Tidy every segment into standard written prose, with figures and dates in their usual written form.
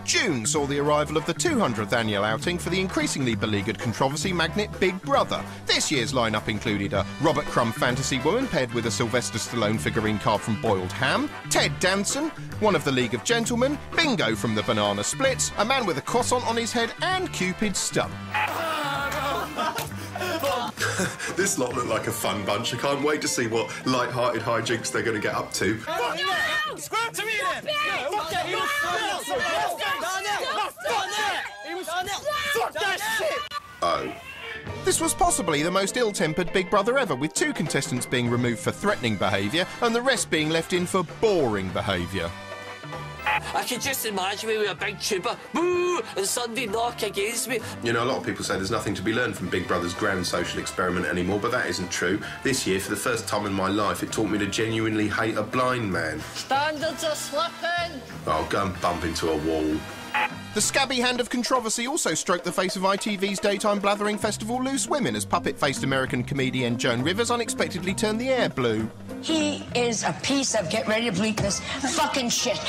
June saw the arrival of the 200th annual outing for the increasingly beleaguered controversy magnet Big Brother. This year's lineup included a Robert Crumb fantasy woman paired with a Sylvester Stallone figurine carved from boiled ham, Ted Danson, one of the League of Gentlemen, Bingo from the Banana Splits, a man with a croissant on his head, and Cupid's stump. This lot look like a fun bunch. I can't wait to see what light-hearted hijinks they're going to get up to. Square to me then! Fuck that shit! Oh. This was possibly the most ill-tempered Big Brother ever, with 2 contestants being removed for threatening behaviour and the rest being left in for boring behaviour. I can just imagine me with a big tuba, boo, and Sunday knock against me. You know, a lot of people say there's nothing to be learned from Big Brother's grand social experiment anymore, but that isn't true. This year, for the first time in my life, it taught me to genuinely hate a blind man. Standards are slipping. I'll go and bump into a wall. The scabby hand of controversy also stroked the face of ITV's daytime blathering festival Loose Women as puppet-faced American comedian Joan Rivers unexpectedly turned the air blue. He is a piece of, get ready to bleep this, fucking shit.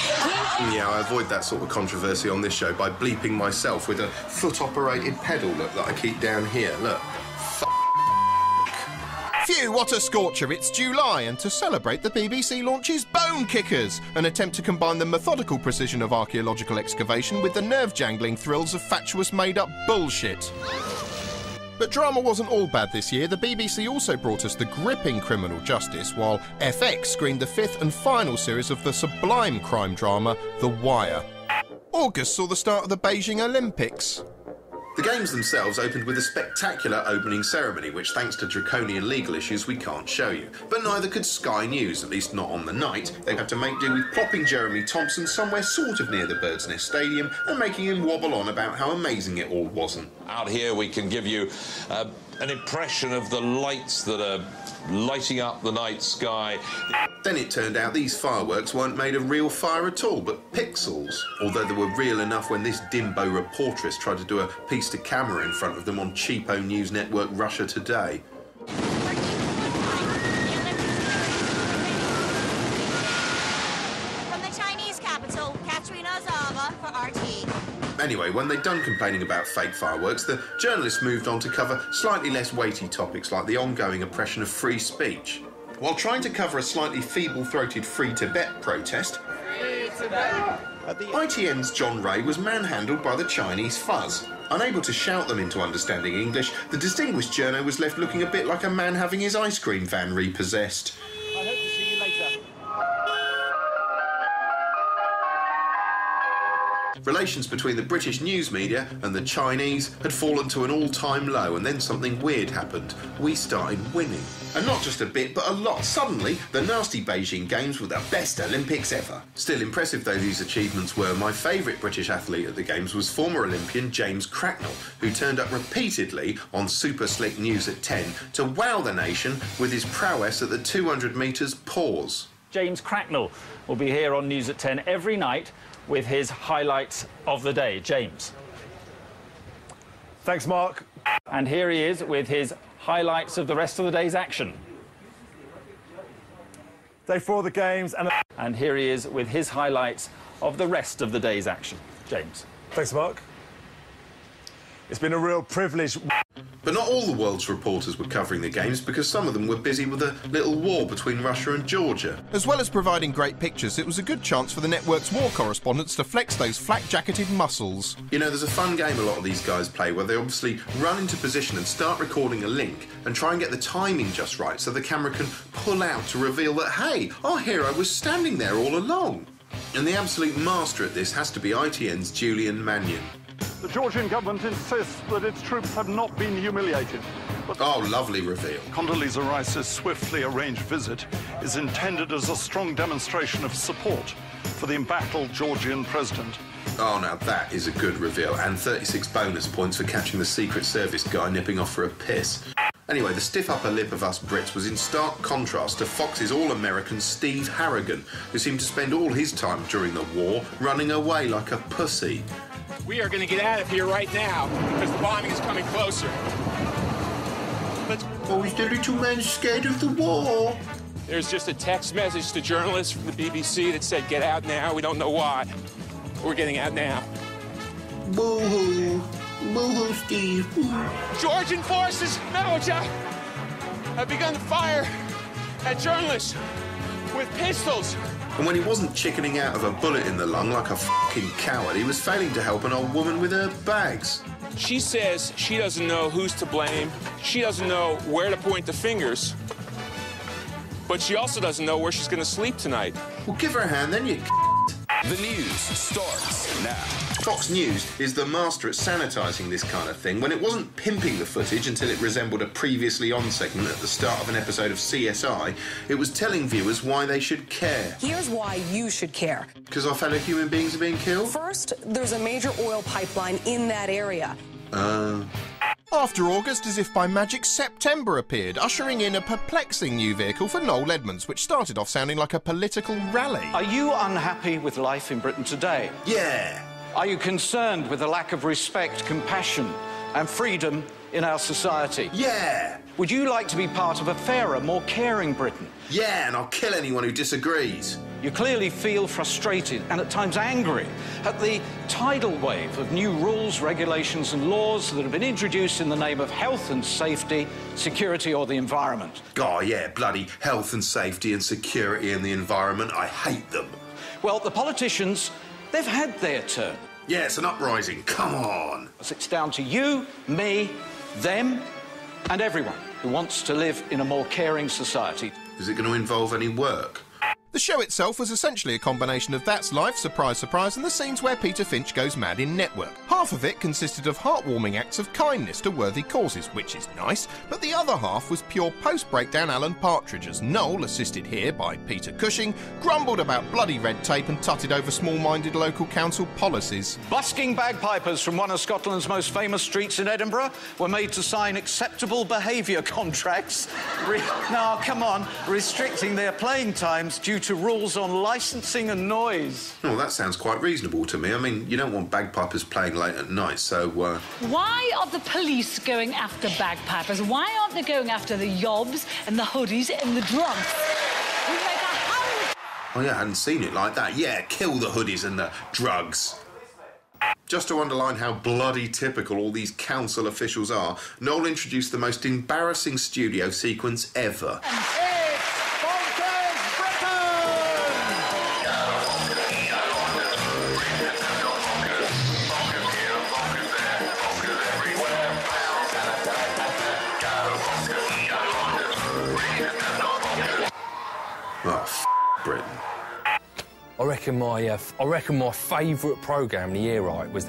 Yeah, I avoid that sort of controversy on this show by bleeping myself with a foot-operated pedal, look, that I keep down here, look. Phew, what a scorcher, it's July, and to celebrate the BBC launches Bone Kickers, an attempt to combine the methodical precision of archaeological excavation with the nerve-jangling thrills of fatuous made-up bullshit. But drama wasn't all bad this year. The BBC also brought us the gripping criminal justice, while FX screened the 5th and final series of the sublime crime drama, The Wire. August saw the start of the Beijing Olympics. The games themselves opened with a spectacular opening ceremony, which, thanks to draconian legal issues, we can't show you. But neither could Sky News, at least not on the night. They had to make do with plopping Jeremy Thompson somewhere sort of near the Bird's Nest Stadium and making him wobble on about how amazing it all wasn't. Out here we can give you an impression of the lights that are lighting up the night sky. Then it turned out these fireworks weren't made of real fire at all, but pixels. Although they were real enough when this dimbo reportress tried to do a piece to camera in front of them on cheapo news network Russia Today. From the Chinese capital, Katrina Zava for RT. Anyway, when they'd done complaining about fake fireworks, the journalists moved on to cover slightly less weighty topics like the ongoing oppression of free speech. While trying to cover a slightly feeble-throated Free Tibet protest, ITN's John Ray was manhandled by the Chinese fuzz. Unable to shout them into understanding English, the distinguished journo was left looking a bit like a man having his ice cream van repossessed. I hope to see you later. Relations between the British news media and the Chinese had fallen to an all-time low, and then something weird happened. We started winning. And not just a bit, but a lot. Suddenly, the nasty Beijing Games were the best Olympics ever. Still, impressive though these achievements were, my favourite British athlete at the Games was former Olympian James Cracknell, who turned up repeatedly on Super Slick News at 10 to wow the nation with his prowess at the 200 metres pause. James Cracknell will be here on News at 10 every night with his highlights of the day. James. Thanks, Mark. And here he is with his highlights of the rest of the day's action. Day 4 of the Games and here he is with his highlights of the rest of the day's action. James. Thanks, Mark. It's been a real privilege. But not all the world's reporters were covering the Games, because some of them were busy with a little war between Russia and Georgia. As well as providing great pictures, it was a good chance for the network's war correspondents to flex those flak-jacketed muscles. You know, there's a fun game a lot of these guys play where they obviously run into position and start recording a link and try and get the timing just right so the camera can pull out to reveal that, hey, our hero was standing there all along. And the absolute master at this has to be ITN's Julian Mannion. The Georgian government insists that its troops have not been humiliated. But oh, lovely reveal. Condoleezza Rice's swiftly arranged visit is intended as a strong demonstration of support for the embattled Georgian president. Oh, now that is a good reveal, and 36 bonus points for catching the Secret Service guy nipping off for a piss. Anyway, the stiff upper lip of us Brits was in stark contrast to Fox's all-American Steve Harrigan, who seemed to spend all his time during the war running away like a pussy. We are going to get out of here right now, because the bombing is coming closer. Oh, is the little man scared of the war? There's just a text message to journalists from the BBC that said, get out now, we don't know why. we're getting at now. Boo-hoo. Boo-hoo, Steve. Georgian forces, Manager, have begun to fire at journalists with pistols. And when he wasn't chickening out of a bullet in the lung like a fucking coward, he was failing to help an old woman with her bags. She says she doesn't know who's to blame. She doesn't know where to point the fingers. But she also doesn't know where she's going to sleep tonight. Well, give her a hand then, you The news starts now. Fox News is the master at sanitising this kind of thing when it wasn't pimping the footage until it resembled a previously on segment at the start of an episode of CSI. It was telling viewers why they should care. Here's why you should care. Because our fellow human beings are being killed? First, there's a major oil pipeline in that area. After August, as if by magic, September appeared, ushering in a perplexing new vehicle for Noel Edmonds, which started off sounding like a political rally. Are you unhappy with life in Britain today? Yeah. Are you concerned with the lack of respect, compassion and freedom in our society? Yeah. Would you like to be part of a fairer, more caring Britain? Yeah, and I'll kill anyone who disagrees. You clearly feel frustrated and at times angry at the tidal wave of new rules, regulations and laws that have been introduced in the name of health and safety, security or the environment. Oh, yeah, bloody health and safety and security and the environment. I hate them. Well, the politicians, they've had their turn. Yeah, it's an uprising. Come on. It's down to you, me, them and everyone who wants to live in a more caring society. Is it going to involve any work? The show itself was essentially a combination of That's Life, Surprise Surprise, and the scenes where Peter Finch goes mad in Network. Half of it consisted of heartwarming acts of kindness to worthy causes, which is nice, but the other half was pure post-breakdown Alan Partridge, as Noel, assisted here by Peter Cushing, grumbled about bloody red tape and tutted over small-minded local council policies. Busking bagpipers from one of Scotland's most famous streets in Edinburgh were made to sign acceptable behaviour contracts. No, come on, restricting their playing times due to rules on licensing and noise. Oh, that sounds quite reasonable to me. I mean, you don't want bagpipers playing late at night, so, Why are the police going after bagpipers? Why aren't they going after the yobs and the hoodies and the drunks? We make a hound... Oh, yeah, I hadn't seen it like that. Yeah, kill the hoodies and the drugs. Just to underline how bloody typical all these council officials are, Noel introduced the most embarrassing studio sequence ever. Britain. I reckon my favourite programme of the year, right, was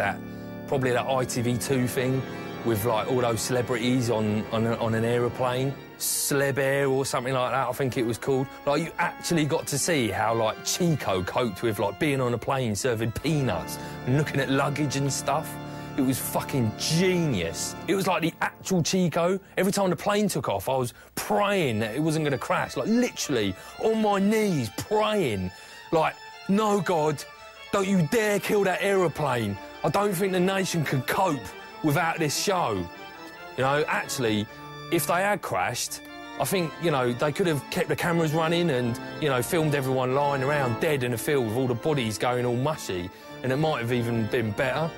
probably that ITV2 thing with like all those celebrities on an aeroplane, Celeb Air or something like that. I think it was called. Like you actually got to see how like Chico coped with like being on a plane serving peanuts and looking at luggage and stuff. It was fucking genius. It was like the actual Chico. Every time the plane took off, I was praying that it wasn't going to crash. Like, literally, on my knees, praying. Like, no, God, don't you dare kill that aeroplane. I don't think the nation could cope without this show. You know, actually, if they had crashed, I think, you know, they could have kept the cameras running and, you know, filmed everyone lying around dead in a field with all the bodies going all mushy, and it might have even been better.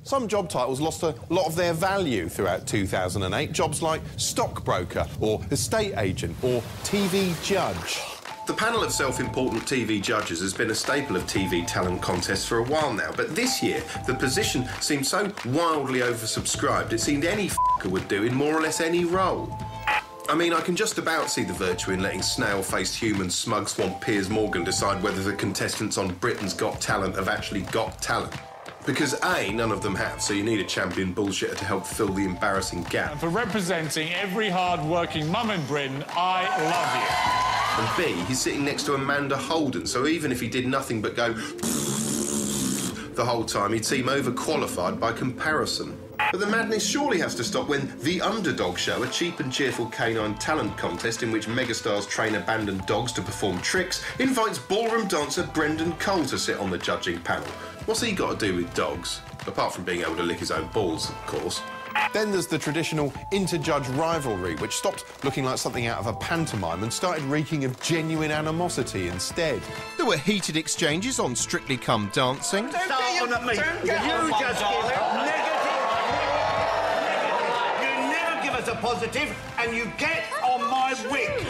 Some job titles lost a lot of their value throughout 2008. Jobs like stockbroker or estate agent or TV judge. The panel of self-important TV judges has been a staple of TV talent contests for a while now, but this year the position seemed so wildly oversubscribed it seemed any f***er would do in more or less any role. I mean, I can just about see the virtue in letting snail-faced human smug swamp Piers Morgan decide whether the contestants on Britain's Got Talent have actually got talent. Because A, none of them have, so you need a champion bullshitter to help fill the embarrassing gap. And for representing every hard-working mum in Britain, I love you. And B, he's sitting next to Amanda Holden, so even if he did nothing but go the whole time, he'd seem overqualified by comparison. But the madness surely has to stop when The Underdog Show, a cheap and cheerful canine talent contest in which megastars train abandoned dogs to perform tricks, invites ballroom dancer Brendan Cole to sit on the judging panel. What's he got to do with dogs? Apart from being able to lick his own balls, of course. Then there's the traditional inter-judge rivalry, which stopped looking like something out of a pantomime and started reeking of genuine animosity instead. There were heated exchanges on Strictly Come Dancing. Start on at me. You just give negative. You never give us a positive, and you get on my wick.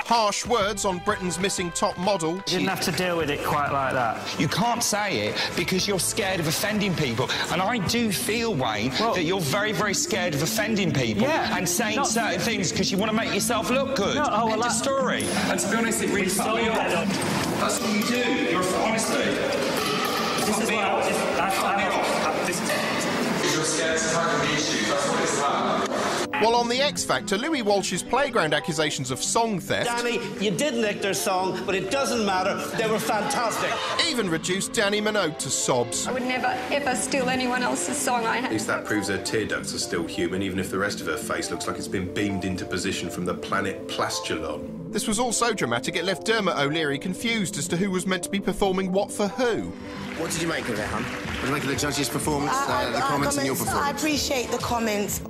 Harsh words on Britain's missing top model. You didn't have to deal with it quite like that. You can't say it because you're scared of offending people. And I do feel, Wayne, that you're very, very scared of offending people and saying certain things because you want to make yourself look good. End of story. And to be honest, it really fucked me off. That's what you do. You're honestly. This is you're scared to tackle the issue. That's what it's about. While on The X Factor, Louis Walsh's playground accusations of song theft... Danny, you did lick their song, but it doesn't matter. They were fantastic. ...even reduced Danny Minogue to sobs. I would never, ever steal anyone else's song. At least that proves her tear ducts are still human, even if the rest of her face looks like it's been beamed into position from the planet Plastulon. This was all so dramatic it left Dermot O'Leary confused as to who was meant to be performing what for who. What did you make of it, hon? What did you make of the judges' performance, the comments and your performance? I appreciate the comments.